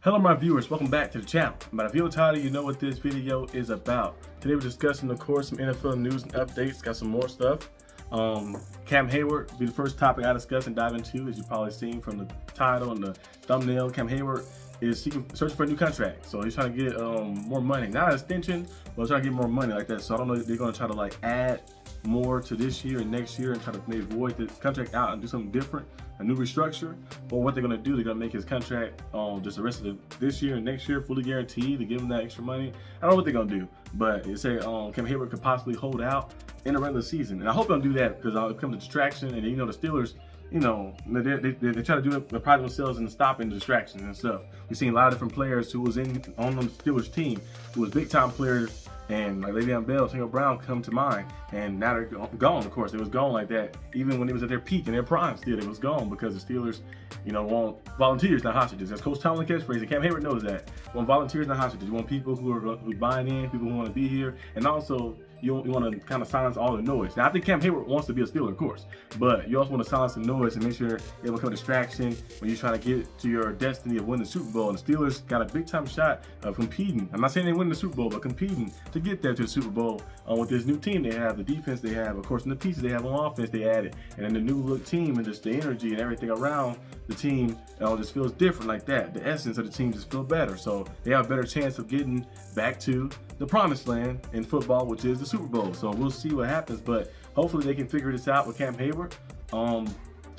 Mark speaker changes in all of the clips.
Speaker 1: Hello my viewers, welcome back to the channel. By the video title, you know what this video is about. Today we're discussing, of course, some NFL news and updates. Got some more stuff. Cam Heyward will be the first topic I discuss and dive into, as you've probably seen from the title and the thumbnail. Cam Heyward is searching for a new contract. So he's trying to get more money. Not an extension, but he's trying to get more money like that. So I don't know if they're going to try to like add more to this year and next year and try to maybe void the contract out and do something different, a new restructure. Or what they're going to do, they're going to make his contract just the rest of this year and next year fully guaranteed to give him that extra money. I don't know what they're going to do, but they say Cam Heyward could possibly hold out in the regular season. And I hope they don't do that, because it'll become a distraction. And you know, the Steelers, you know, they try to do it, they pride themselves in stopping distractions and stuff. We've seen a lot of different players who was on the Steelers team, who was big time players, and like Le'Veon Bell, Antonio Brown come to mind, and now they're gone. Of course, they was gone like that. Even when it was at their peak and their prime, still it was gone, because the Steelers, you know, want volunteers, not hostages. That's Coach Tomlin catchphrase, and Cam Heyward knows that. You want volunteers, not hostages. You want people who are buying in, people who want to be here, and also you want to kind of silence all the noise. Now, I think Cam Heyward wants to be a Steeler, of course, but you also want to silence the noise and make sure it will become a distraction when you're trying to get to your destiny of winning the Super Bowl. And the Steelers got a big time shot of competing. I'm not saying they win the Super Bowl, but competing to get there to the Super Bowl with this new team they have, the defense they have, of course, and the pieces they have on offense they added, and then the new look team and just the energy and everything around the team just feels different like that. The essence of the team just feels better. So they have a better chance of getting back to the promised land in football, which is the Super Bowl. So we'll see what happens, but hopefully they can figure this out with Cam Heyward.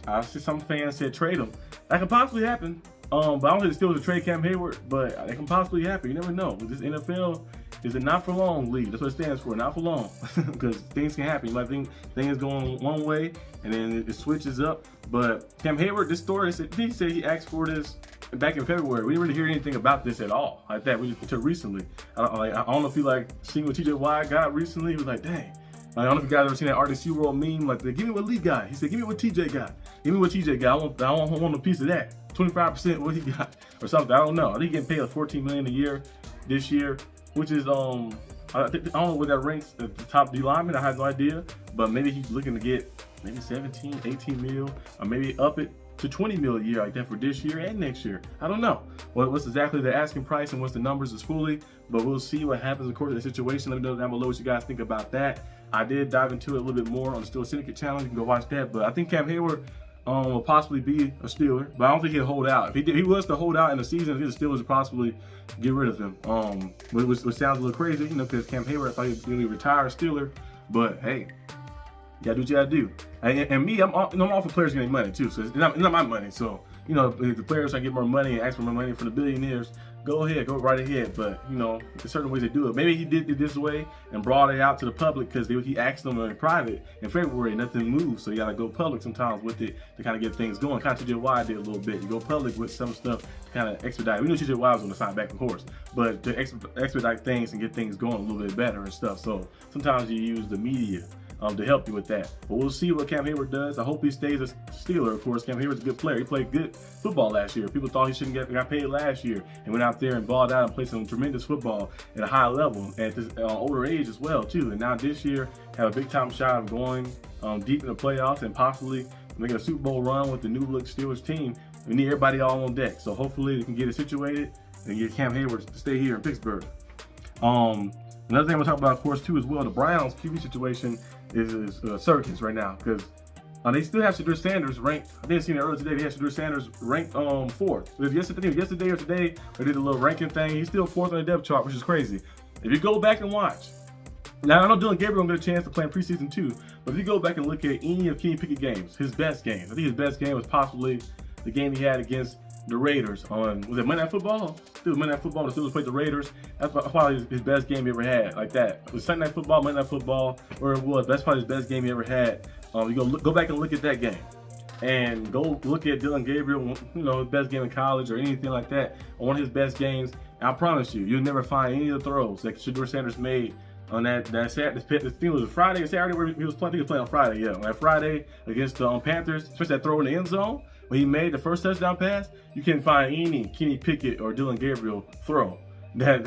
Speaker 1: I see some fans said trade him. That could possibly happen. But I don't think the Steelers will trade Cam Heyward, but it can possibly happen. You never know. This NFL is a not for long league. That's what it stands for, not for long, because things can happen. You might think things going one way and then it switches up. But Cam Heyward, this story, he said he asked for this back in February. We didn't really hear anything about this at all like that. We just until recently. I don't know if you like seeing what TJ Watt got recently. He was like, dang. I don't know if you guys ever seen that RDC World meme, like, give me what Lee got. He said, give me what TJ got. Give me what TJ got. I want a piece of that. 25% what he got or something. I don't know. I think he's getting paid like $14 million a year this year, which is I don't know where that ranks at the top D lineman. I have no idea, but maybe he's looking to get maybe 17, 18 mil, or maybe up it to 20 mil a year like that for this year and next year. I don't know what's exactly the asking price and what's the numbers is fully, but we'll see what happens according to the situation. Let me know down below what you guys think about that. I did dive into it a little bit more on the Steelers Syndicate channel. You can go watch that, but I think Cam Heyward will possibly be a Steeler, but I don't think he'll hold out. If he was to hold out in the season, I think the Steelers would possibly get rid of him. Which sounds a little crazy, you know, because Cam Heyward, I thought he'd really retire a Steeler, but hey, you gotta do what you gotta do. And me, I'm all for players getting money too, so it's not my money. So, you know, if the players try to get more money and ask for more money from the billionaires, go right ahead. But, you know, there's certain ways to do it. Maybe he did it this way and brought it out to the public because he asked them in private in February, nothing moved. So you gotta go public sometimes with it to kind of get things going. Kind of TJ Watt did a little bit. You go public with some stuff to kind of expedite. We knew TJ Watt was going to sign back, of course, but to expedite things and get things going a little bit better and stuff. So sometimes you use the media to help you with that. But we'll see what Cam Heyward does. I hope he stays a Steeler, of course. Cam Heyward's a good player. He played good football last year. People thought he shouldn't got paid last year, and went out there and balled out and played some tremendous football at a high level at this older age as well too. And now this year have a big time shot of going deep in the playoffs and possibly making a Super Bowl run with the new look Steelers team. We need everybody all on deck. So hopefully they can get it situated and get Cam Heyward to stay here in Pittsburgh. Another thing I'm gonna talk about, of course, too, as well, the Browns QB situation is circus right now, because they still have Shedeur Sanders ranked. I didn't see it earlier today. They had Shedeur Sanders ranked 4th. Yesterday or today, they did a little ranking thing. He's still 4th on the depth chart, which is crazy. If you go back and watch, now I know Dillon Gabriel will get a chance to play in preseason too, but if you go back and look at any of Kenny Pickett's games, his best games, I think his best game was possibly the game he had against the Raiders on, was it Monday Night Football? It was Monday Night Football. The Steelers played the Raiders. That's probably his best game he ever had, like that. It was Sunday Night Football, Monday Night Football, or it was. That's probably his best game he ever had. You go back and look at that game, and go look at Dillon Gabriel, you know, his best game in college or anything like that, or one of his best games. I promise you, you'll never find any of the throws that Shedeur Sanders made on that Saturday. I think it was Friday or Saturday where he was playing. I think he was playing on Friday. Yeah, on that Friday against the Panthers, especially that throw in the end zone when he made the first touchdown pass. You can't find any Kenny Pickett or Dillon Gabriel throw that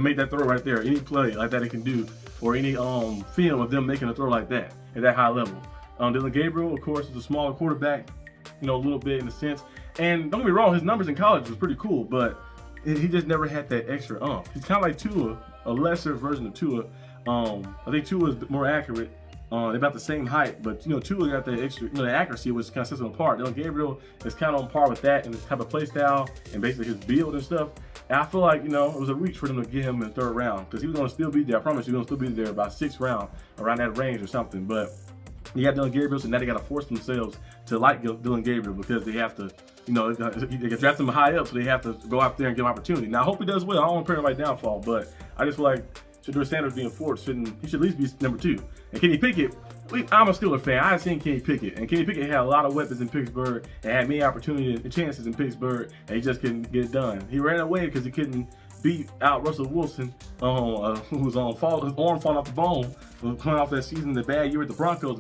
Speaker 1: make that throw right there. Any play like that it can do, or any film of them making a throw like that at that high level. Dillon Gabriel, of course, is a smaller quarterback, you know, a little bit in a sense. And don't get me wrong, his numbers in college was pretty cool, but he just never had that extra oomph. He's kind of like Tua, a lesser version of Tua. I think Tua is more accurate. They're about the same height, but Tua got the extra, the accuracy was kind of sets them apart. Dylan Gabriel is kind of on par with that in the type of play style and basically his build and stuff. And I feel like it was a reach for them to get him in the 3rd round because he was going to still be there. I promise you, he was going to still be there by 6th round, around that range or something. But you got Dylan Gabriel, so now they got to force themselves to like Dylan Gabriel because they have to, they can draft him high up, so they have to go out there and give him opportunity. Now I hope he does well. I don't want to put him right downfall, but I just feel like Shedeur Sanders being forced, he should at least be number 2. And Kenny Pickett, I'm a Steelers fan. I've seen Kenny Pickett, and Kenny Pickett had a lot of weapons in Pittsburgh and had many opportunities and chances in Pittsburgh, and he just couldn't get it done. He ran away because he couldn't beat out Russell Wilson, who was his arm falling off the bone, coming off that season, the bad year with the Broncos,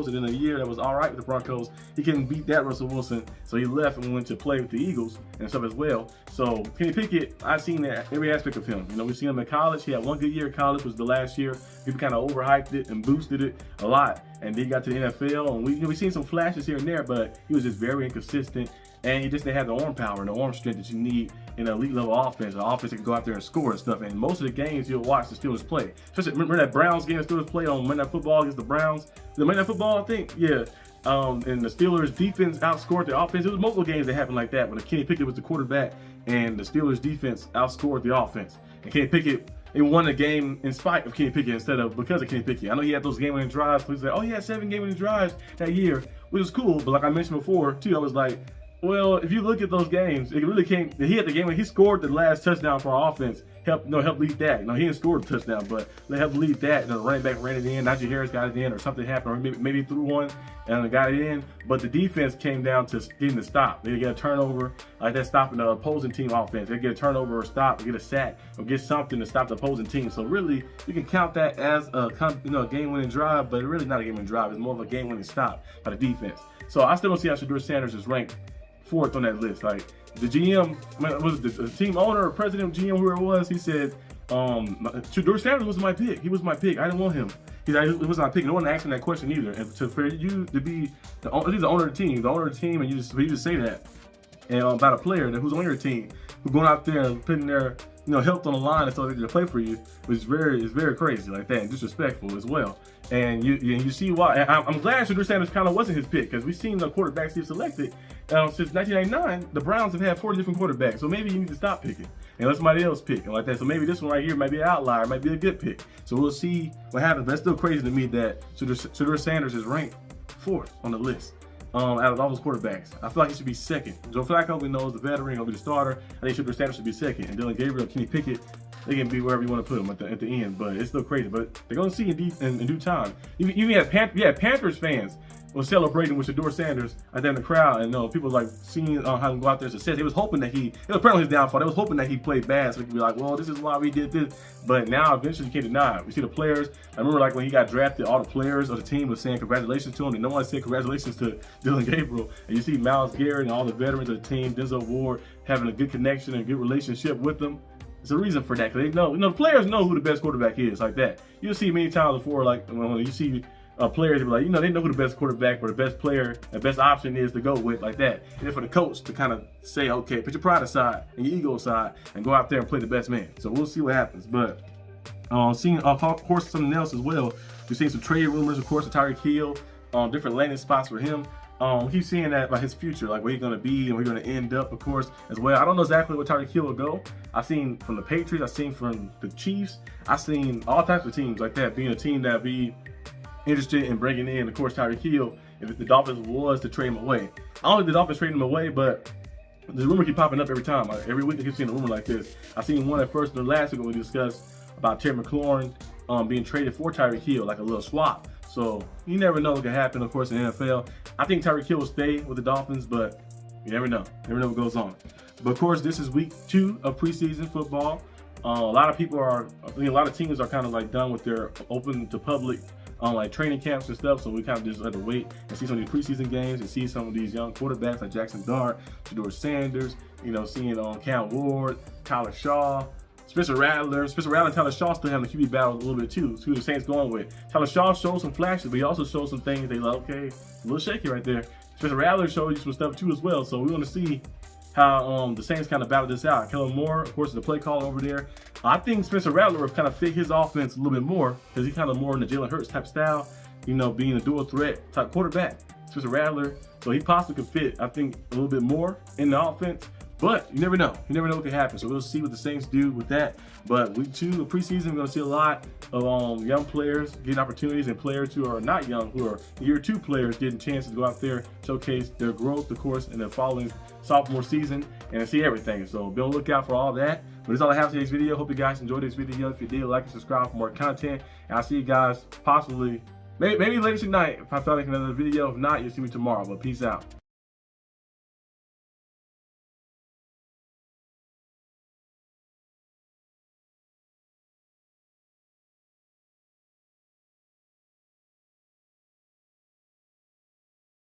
Speaker 1: and then a year that was all right with the Broncos. He couldn't beat that Russell Wilson, so he left and went to play with the Eagles and stuff as well. So Kenny Pickett, I've seen that every aspect of him. We've seen him in college. He had one good year in college, was the last year. People kind of overhyped it and boosted it a lot, and then he got to the NFL, and we've seen some flashes here and there, but he was just very inconsistent. And he just didn't have the arm power and the arm strength that you need in an elite level offense, an offense that can go out there and score and stuff. And most of the games you'll watch the Steelers play. Especially remember that Browns game the Steelers played on Monday Night Football against the Browns? The Monday Night Football, I think? Yeah. And the Steelers defense outscored the offense. It was multiple games that happened like that when Kenny Pickett was the quarterback and the Steelers defense outscored the offense. And Kenny Pickett, they won the game in spite of Kenny Pickett instead of because of Kenny Pickett. I know he had those game-winning drives. He said, he had 7 game-winning drives that year, which was cool. But like I mentioned before, too, I was like, well, if you look at those games, it really came. He had the game when he scored the last touchdown for our offense. Help lead that. He didn't score the touchdown, but they helped lead that. The running back ran it in. Najee Harris got it in, or something happened, or maybe threw one and got it in. But the defense came down to getting the stop. They get a turnover, like that stopping the opposing team offense. They get a turnover or stop, or get a sack, or get something to stop the opposing team. So really, you can count that as a game-winning drive, but really not a game-winning drive. It's more of a game-winning stop by the defense. So I still don't see how Shedeur Sanders is ranked 4th on that list. Like the GM, was it the team owner or president, GM, whoever it was, he said, Shedeur Sanders was my pick. He was my pick. I didn't want him. It was my pick. No one asked him that question either. And for you to be the owner of the team, and you just say that, and about a player who's on your team, who's going out there and putting their health on the line and so they can play for you, is very crazy like that and disrespectful as well. And you see why. I'm glad Shedeur Sanders kind of wasn't his pick because we've seen the quarterbacks he's selected since 1999. The Browns have had 4 different quarterbacks, so maybe you need to stop picking and let somebody else pick and like that. So maybe this one right here might be an outlier, might be a good pick. So we'll see what happens. But it's still crazy to me that Shedeur Sanders is ranked 4th on the list. Out of all those quarterbacks, I feel like he should be 2nd. Joe Flacco, we know, is the veteran, he'll be the starter. I think Shedeur Sanders should be 2nd, and Dylan Gabriel, Kenny Pickett, they can be wherever you want to put them at the end. But it's still crazy. But they're gonna see in due time. You had Panthers fans was celebrating with Shedeur Sanders out there in the crowd, and people like seeing how him go out there success. They was hoping that it was apparently his downfall. They was hoping that he played bad, so he could be like, well, this is why we did this. But now eventually you can't deny it. We see the players. I remember like when he got drafted, all the players of the team was saying congratulations to him, and no one said congratulations to Dylan Gabriel. And you see Myles Garrett and all the veterans of the team, Denzel Ward, having a good connection and a good relationship with them. There's a reason for that, because they know, the players know who the best quarterback is, like that. You'll see many times before, like when you see players be like, they know who the best quarterback or the best player, the best option is to go with, like that. And then for the coach to kind of say, okay, put your pride aside and your ego aside and go out there and play the best man. So we'll see what happens. But seeing, of course, something else as well. We've seen some trade rumors, of course, of Tyreek Hill, different landing spots for him. We keep seeing that about his future, like where he's going to be and where he's going to end up, of course, as well. I don't know exactly where Tyreek Hill will go. I've seen from the Patriots, I've seen from the Chiefs, I've seen all types of teams like that being a team that be interested in bringing in, of course, Tyreek Hill if the Dolphins was to trade him away. I don't think the Dolphins trade him away, but the rumor keep popping up every time. Every week I keep seeing a rumor like this. I seen one at first and last week when we discussed about Terry McLaurin being traded for Tyreek Hill, like a little swap. So you never know what can happen, of course, in the NFL. I think Tyreek Hill will stay with the Dolphins, but you never know. Never know what goes on. But of course, this is week 2 of preseason football. A lot of teams are kind of like done with their open to public like training camps and stuff. So we kind of just have to wait and see some of these preseason games and see some of these young quarterbacks like Jackson Dart, Shedeur Sanders, seeing Cam Ward, Tyler Shaw, Spencer Rattler and Tyler Shaw still having the QB battle a little bit too. Who the Saints going with? Tyler Shaw showed some flashes, but he also showed some things they like, okay, a little shaky right there. Spencer Rattler showed you some stuff too as well. So we want to see how the Saints kind of battled this out. Kellen Moore, of course, is the play caller over there. I think Spencer Rattler would kind of fit his offense a little bit more because he's kind of more in the Jalen Hurts type style, you know, being a dual threat type quarterback. Spencer Rattler, so he possibly could fit, I think, a little bit more in the offense. But you never know. You never know what could happen. So we'll see what the Saints do with that. But week 2 of preseason, we're going to see a lot of young players getting opportunities and players who are not young, who are year 2 players getting chances to go out there, showcase their growth, of course, in the following sophomore season and see everything. So be on the lookout for all that. But that's all I have for today's video. Hope you guys enjoyed this video. If you did, like and subscribe for more content. And I'll see you guys possibly, maybe later tonight if I feel like another video. If not, you'll see me tomorrow. But peace out.